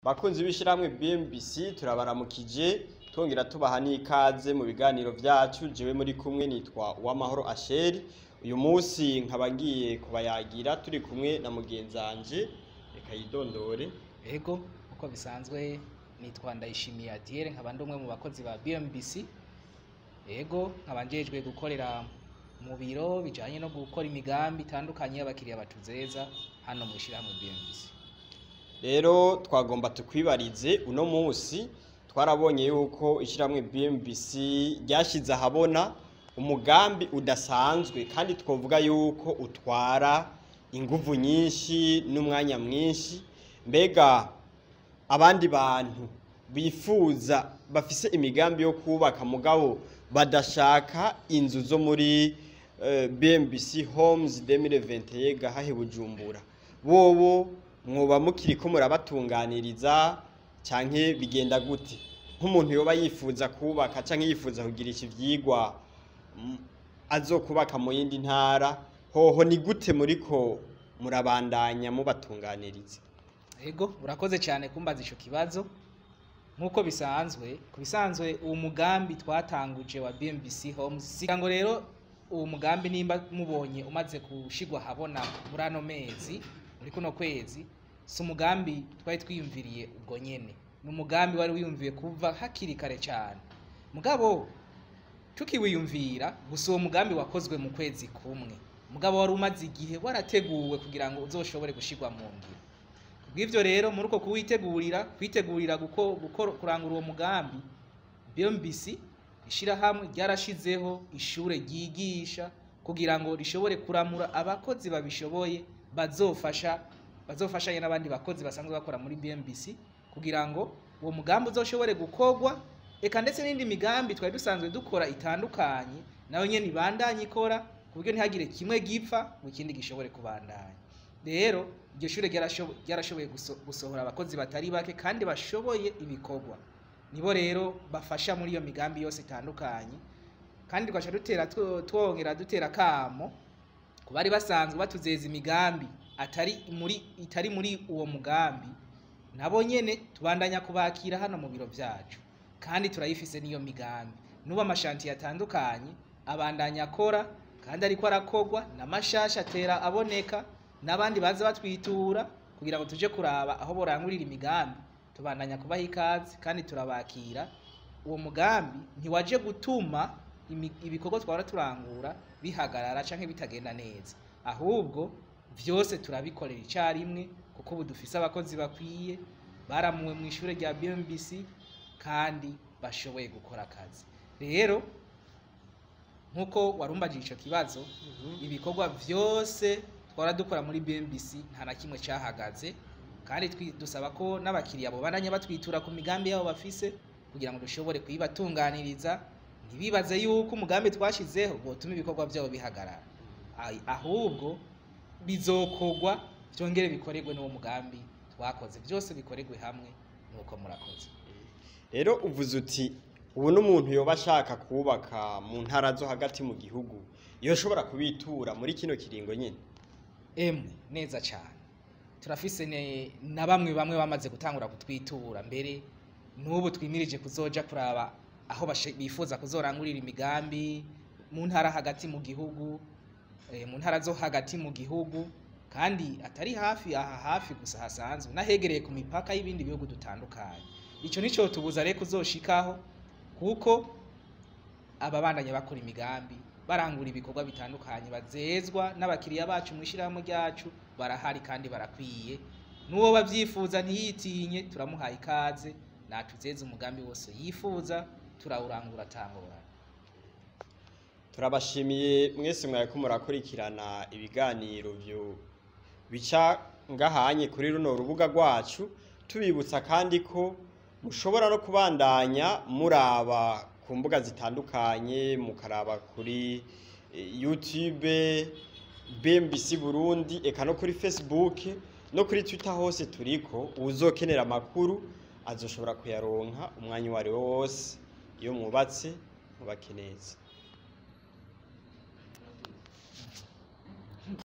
Bakunzi b'ishiramwe BMBC turabaramukije twongera tubaha n'ikaze mu biganiro vyacu. Jewe muri kumwe nitwa Uwamahoro Asheri. Uyu munsi nkaba ngiye kubayagira turi kumwe na mugenzanje, reka yidondore. Ego uko bisanzwe nitwa Ndayishimiye Adiere, nkaba ndi umwe mu bakozi ba BMBC. Ego nkaba njejwe gukorera mu biro bijanye no gukora imigambi itandukanye y'abakiriya batuzeza hano mu ishiramwe BMBC. Rero twagomba tukwibarize, uno munsi twarabonye yuko ishiramwe BMBC ryashize ahabona umugambi udasanzwe kandi twovuga yuko utwara inguvu nyinshi n'umwanya mwinshi. Mbega abandi bantu bifuza bafise imigambi yo kubaka mugabo badashaka inzu zo muri BMBC Homes 2021 gahahe Bujumbura, bobo mwoba mukiriko murabatunganiriza canke bigenda gute? Nk'umuntu yoba yifuza kubaka canke yifuza kugirisha ivyigwa azokubaka mu yindi ntara, hoho ni gute muriko murabandanya mubatunganiriza? Ego urakoze cyane kumbaza ico kibazo. Nkuko bisanzwe uwo mugambi twatanguje wa BMBC Homes, sikango rero uwo mugambi nimba mubonye umaze kushigwa habona muri ano mezi, muri kuno kwezi, si umugambi twari twiyumviriye ubwo nyene, ni umugambi wari wiyumviye kuva hakiri kare cyane. Mugabo tukiwiyumvira gusa uwo mugambi wakozwe mu kwezi kumwe, mugabo wari umaze igihe warateguwe kugira ngo uzoshobore gushigwa mu ngiro. Kubw'ivyo rero muri uko kwitegurira kurangura uwo mugambi, BMBC ishirahamwe ryarashizeho ishure ryigisha kugira ngo rishobore kuramura abakozi babishoboye bazofashanya n'abandi bakozi basanzwe bakora muri BMBC kugira ngo uwo mugambi uzoshobore gukorwa, eka ndetse n'indi migambi twari dusanzwe dukora itandukanye nayo nyene ibandanye ikora ku buryo ntihagire kimwe gipfa ngo ikindi gishobore kubandanya. Rero iryo shure ryarashoboye gusohora abakozi batari bake kandi bashoboye ibikorwa, nibo rero bafasha muri iyo migambi yose itandukanye. Kandi twaca twongera dutera kamo ku bari basanzwe batuzeza imigambi itari muri uwo mugambi, nabo nyene tubandanya kubakira hano mu biro vyacu, kandi turayifise niyo migambi. Nuba amashanti yatandukanye abandanya akora kandi ariko arakogwa, n'amashasha atera aboneka, n'abandi baza batwitura kugira ngo tuje kuraba aho borangurira imigambi, tubandanya kubaha ikaze kandi turabakira. Uwo mugambi ntiwaje gutuma ibikorwa twara turangura bihagarara canke bitagenda neza, ahubwo vyose turabikorera icarimwe kuko ubu dufise abakozi bakwiye baramuwe mu ishure rya BMBC kandi bashoboye gukora akazi. Rero nkuko warumbajije ico kibazo, ibikorwa vyose twara dukora muri BMBC nta na kimwe cahagaze, kandi dusaba ko n'abakiriya bo bandanya batwitura ku migambi yabo bafise kugira ngo dushobore kuyibatunganiriza, ntibibaze yuko umugambi twashizeho botuma ibikorwa vyabo bihagarara, ahubwo bizokogwa byongere bikoregwe n'uwo mugambi twakoze, byose bikoregwe hamwe. Nuko murakoze. Rero uvuze uti ubu n'umuntu yoba ashaka kubaka mu ntara zo hagati mu gihugu yoshobora kubitura muri kino kiringo nyene? Neza cyane, turafise na bamwe bamaze gutangura kutwitura, mbere n'ubu twimirije kuzoja kuraba aho bifuza kuzorangurira imigambi mu ntara hagati mu gihugu, mu ntara zo hagati mu gihugu, kandi atari hafi gusa, hasanzwe nahegereye ku mipaka y'ibindi bihugu dutandukanye. Ico nico tubuza rero kuzoshikaho, kuko ababandanya bakora imigambi barangura ibikorwa bitandukanye bazezwa n'abakiriya bacu mu ishirahamwe ryacu barahari kandi barakwiye. N'uwo bavyifuza ntiyitinye, turamuhaye ikaze, natuzeze umugambi wose yifuza turawurangura atangora. Turabashimiye mwese mwariko murakurikirana ibiganiro bica ngahanye kuri runo rubuga rwacu, tubibutsa kandi ko mushobora no kubandanya muraba ku mbuga zitandukanye, mukaraba kuri YouTube BMBC Burundi, eka no kuri Facebook no kuri Twitter, hose turiko. Uzokenera amakuru azoshobora kuyaronka umwanya wari wose. Iyo mwubatse mubake neza.